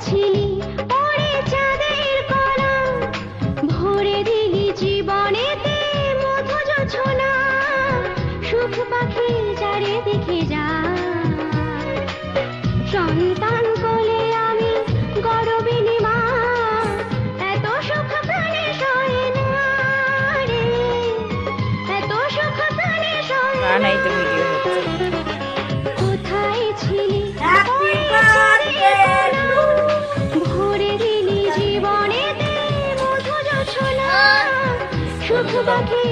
ছিলি ওরে চাঁদের কণা, ভরে দিলি জীবনেতে মধু যোছনা। সুখ পাখি চারিদিকে যায়, সন্তান কোলে আমি গর্বিণী মা। এত সুখ প্রাণে সয় না রে, এত সুখ প্রাণে সয় না। নাই তো ভিডিও হচ্ছে। কোথায় ছিলি হ্যাপি বার্থডে ভরে দিলি জীবনেতে মধু যোছনা। সুখ পাখি